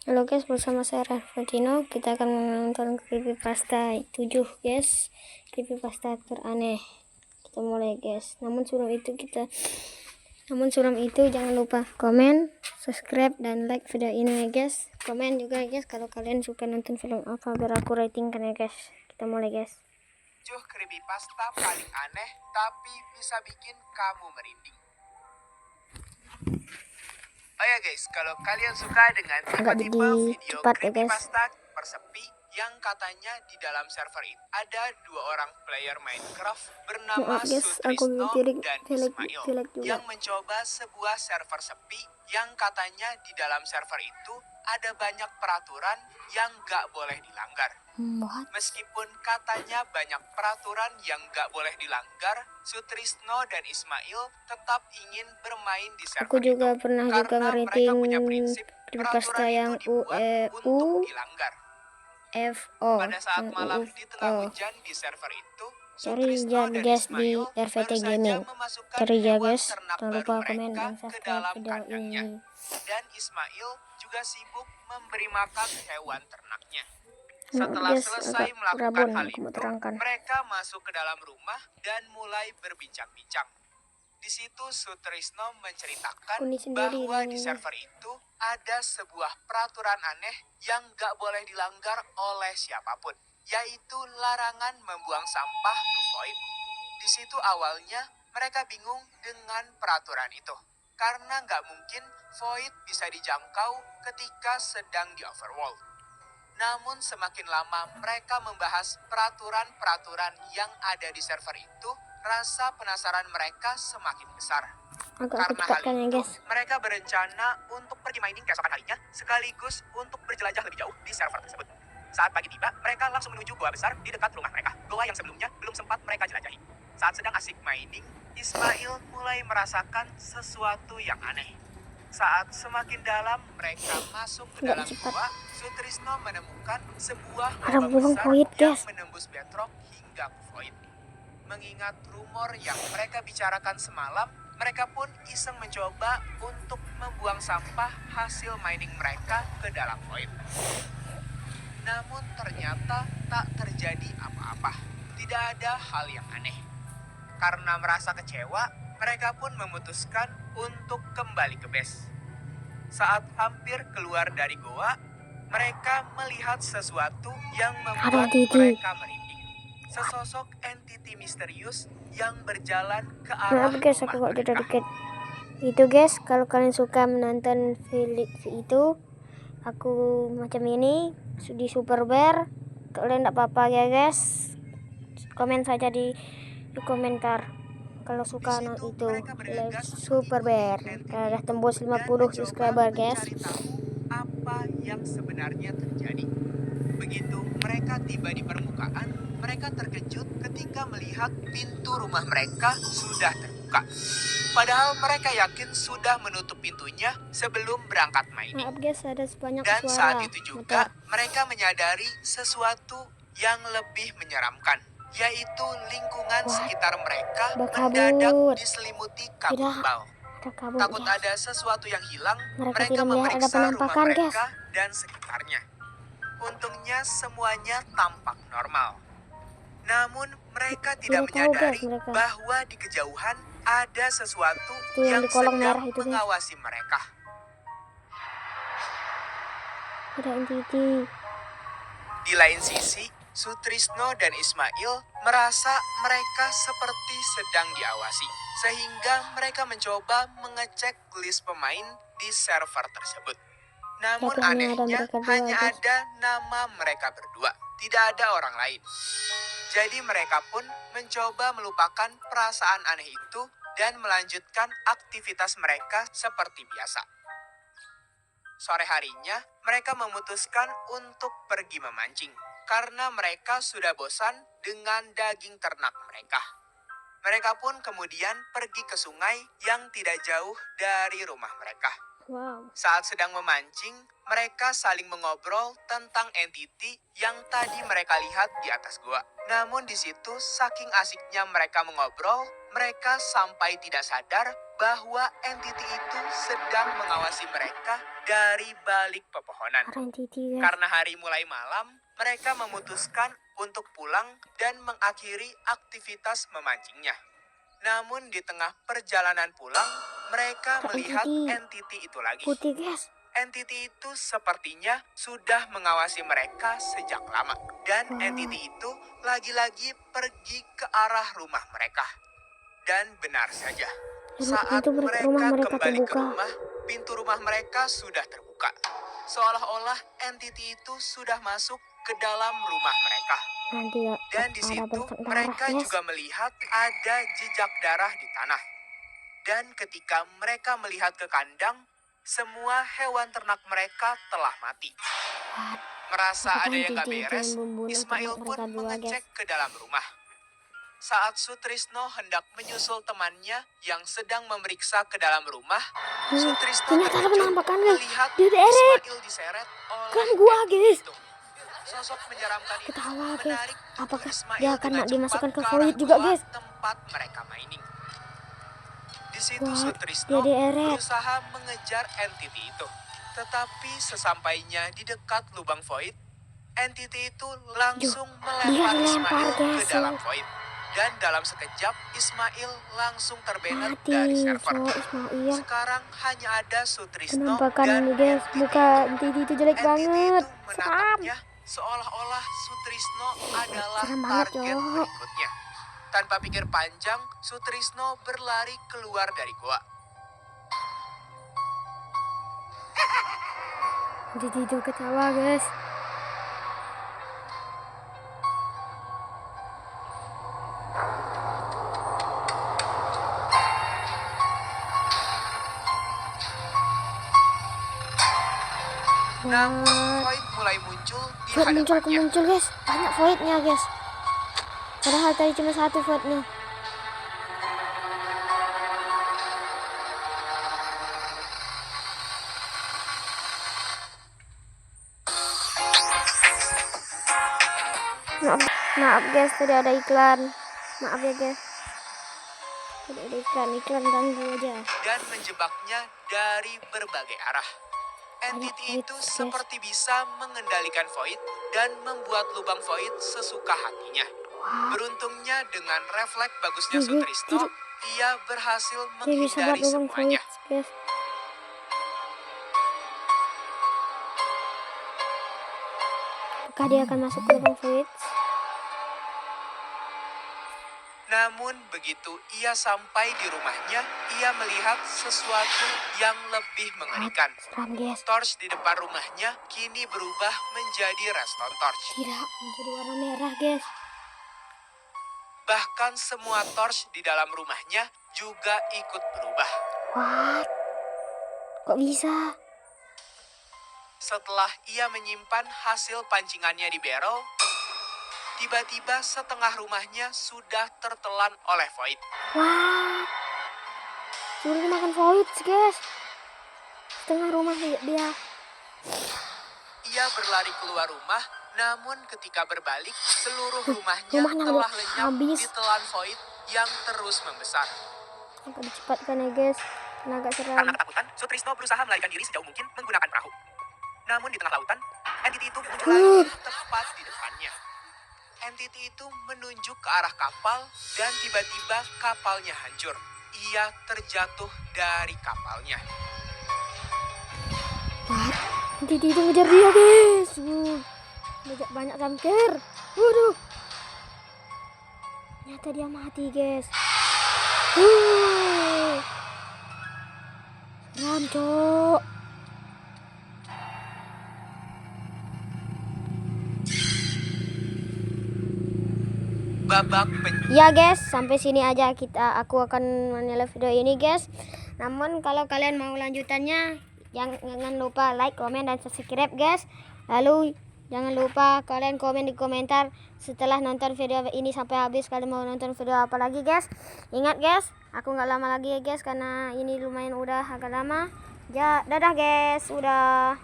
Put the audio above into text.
Halo guys, bersama saya Raffatino. Kita akan menonton creepypasta 7 guys. Creepypasta teraneh. Kita mulai guys. Namun sebelum itu jangan lupa komen, subscribe dan like video ini ya guys. Komen juga guys kalau kalian suka nonton film apa biar aku ratingkan ya guys. Kita mulai guys. 7 creepypasta paling aneh tapi bisa bikin kamu merinding. Oh ya guys, kalau kalian suka dengan tipe-tipe video creepypasta persepi yang katanya di dalam server itu ada 2 orang player Minecraft bernama Sutrisno dan Ismail yang mencoba sebuah server sepi yang katanya di dalam server itu ada banyak peraturan yang gak boleh dilanggar. Meskipun katanya banyak peraturan yang gak boleh dilanggar, Sutrisno dan Ismail tetap ingin bermain di server aku juga itu pernah juga karena mereka punya prinsip creepypasta yang dibuat untuk dilanggar. FO Pada saat malam di tengah hujan di server itu, cari Sutrisno dan guys di Ismail RVT baru saja Gaming. memasukkan Cari hewan guys, ternak jangan baru lupa komen mereka dan ke subscribe dalam video kandangnya. ini. Dan Ismail juga sibuk memberi makan hewan ternaknya. Nah, Setelah guys, selesai agak melakukan rabun, hal aku itu, mau terangkan. mereka masuk ke dalam rumah dan mulai berbincang-bincang. Di situ Sutrisno menceritakan bahwa di server itu ada sebuah peraturan aneh yang gak boleh dilanggar oleh siapapun, yaitu larangan membuang sampah ke void. Di situ awalnya mereka bingung dengan peraturan itu, karena gak mungkin void bisa dijangkau ketika sedang di overworld. Namun semakin lama mereka membahas peraturan-peraturan yang ada di server itu, rasa penasaran mereka semakin besar. Karena hal itu, mereka berencana untuk pergi mining keesokan harinya, sekaligus untuk berjelajah lebih jauh di server tersebut. Saat pagi tiba, mereka langsung menuju goa besar di dekat rumah mereka, goa yang sebelumnya belum sempat mereka jelajahi. Saat sedang asik mining, Ismail mulai merasakan sesuatu yang aneh. Saat semakin dalam mereka masuk ke dalam gua, Sutrisno menemukan sebuah lubang besar yang menembus bedrock hingga ke void. Mengingat rumor yang mereka bicarakan semalam, mereka pun iseng mencoba untuk membuang sampah hasil mining mereka ke dalam void. Namun ternyata tak terjadi apa-apa. Tidak ada hal yang aneh. Karena merasa kecewa, mereka pun memutuskan untuk kembali ke base. Saat hampir keluar dari goa, mereka melihat sesuatu yang membuat mereka merinding. Sesosok entiti misterius yang berjalan ke arah rumah mereka. Itu guys, kalau kalian suka menonton video itu, aku macam ini di Super Bear, kalian tidak apa-apa ya guys. Komen saja di komentar kalau suka itu Super Bear. Udah tembus 50 subscriber guys. Apa yang sebenarnya terjadi? Begitu mereka tiba di permukaan, mereka terkejut ketika melihat pintu rumah mereka sudah terbuka. Padahal mereka yakin sudah menutup pintunya sebelum berangkat mining. Dan saat itu juga mereka menyadari sesuatu yang lebih menyeramkan, yaitu lingkungan sekitar mereka mendadak diselimuti kabut tebal. Takut ada sesuatu yang hilang, mereka memeriksa rumah mereka dan sekitarnya. Untungnya semuanya tampak normal. Namun mereka tidak menyadari bahwa di kejauhan ada sesuatu yang sedang mengawasi mereka. Di lain sisi, Sutrisno dan Ismail merasa mereka seperti sedang diawasi, sehingga mereka mencoba mengecek list pemain di server tersebut. Namun anehnya hanya ada nama mereka berdua, tidak ada orang lain. Jadi mereka pun mencoba melupakan perasaan aneh itu dan melanjutkan aktivitas mereka seperti biasa. Sore harinya, mereka memutuskan untuk pergi memancing karena mereka sudah bosan dengan daging ternak mereka. Mereka pun kemudian pergi ke sungai yang tidak jauh dari rumah mereka. Saat sedang memancing, mereka saling mengobrol tentang entiti yang tadi mereka lihat di atas gua. Namun di situ saking asiknya mereka mengobrol, mereka sampai tidak sadar bahwa entiti itu sedang mengawasi mereka dari balik pepohonan. Entity, guys. Karena hari mulai malam, mereka memutuskan untuk pulang dan mengakhiri aktivitas memancingnya. Namun di tengah perjalanan pulang, mereka melihat entiti itu lagi. Putih, guys. Entiti itu sepertinya sudah mengawasi mereka sejak lama. Dan entiti itu lagi-lagi pergi ke arah rumah mereka. Dan benar saja, saat mereka kembali ke rumah, pintu rumah mereka sudah terbuka. Seolah-olah entiti itu sudah masuk ke dalam rumah mereka. Dan di situ mereka juga melihat ada jejak darah di tanah. Dan ketika mereka melihat ke kandang, semua hewan ternak mereka telah mati. Merasa ada yang gak beres, Ismail pun mengecek ke dalam rumah. Saat Sutrisno hendak menyusul temannya yang sedang memeriksa ke dalam rumah, Sutrisno terkejut melihat Ismail diseret oleh itu. Sosok menyeramkan itu menarik apakah Ismail dia akan dengan dimasukkan cepat ke arah void juga, gua guys? tempat mereka mining. Di situ What? Sutrisno Dia dieret. berusaha mengejar entiti itu. Tetapi sesampainya di dekat lubang void, entiti itu langsung melempar Ismail ke dalam void. Dan dalam sekejap, Ismail langsung terbanner dari server. Sekarang hanya ada Sutrisno dan guys, muka entity itu jelek banget. Entiti itu menatapnya seolah-olah Sutrisno adalah target berikutnya. Tanpa pikir panjang, Sutrisno berlari keluar dari goa. Entity itu ketawa, guys. Namun void mulai muncul di hadapannya. Muncul, guys. Banyak voidnya, guys. Padahal tadi cuma satu voidnya. Maaf guys, tadi ada iklan. Maaf ya guys. Tadi ada iklan ganggu aja. Dan menjebaknya dari berbagai arah. Entiti itu seperti bisa mengendalikan void dan membuat lubang void sesuka hatinya. Beruntungnya dengan refleks bagusnya Sutrisno, ia berhasil menghindari semuanya. Guys. Apakah dia akan masuk ke lubang void? Namun begitu ia sampai di rumahnya, ia melihat sesuatu yang lebih mengerikan. Torch di depan rumahnya kini berubah menjadi redstone torch. Tidak, menjadi warna merah, guys. Bahkan semua torch di dalam rumahnya juga ikut berubah. What? Kok bisa? Setelah ia menyimpan hasil pancingannya di barrel, tiba-tiba setengah rumahnya sudah tertelan oleh void. Wah, sudah dimakan void, guys. Setengah rumah dia. Ia berlari keluar rumah, namun ketika berbalik, seluruh rumahnya telah lenyap ditelan void yang terus membesar. Agak dicepatkan ya, guys. Agak seram. Karena ketakutan, Sutrisno berusaha melarikan diri sejauh mungkin menggunakan perahu. Namun di tengah lautan, entiti itu muncul lagi tepat di depannya. Entiti itu menunjuk ke arah kapal dan tiba-tiba kapalnya hancur. Ia terjatuh dari kapalnya. Entiti itu ngejar dia, guys. Banyak jumpscare. Waduh. Ternyata dia mati, guys. Seram, cok. Ya guys, sampai sini aja aku akan menilai video ini, guys. Namun kalau kalian mau lanjutannya, jangan lupa like, komen, dan subscribe, guys. Lalu jangan lupa kalian komen di komentar setelah nonton video ini sampai habis, kalian mau nonton video apa lagi, guys. Ingat guys, aku nggak lama lagi ya guys, karena ini lumayan udah agak lama. Ya, dadah guys, udah.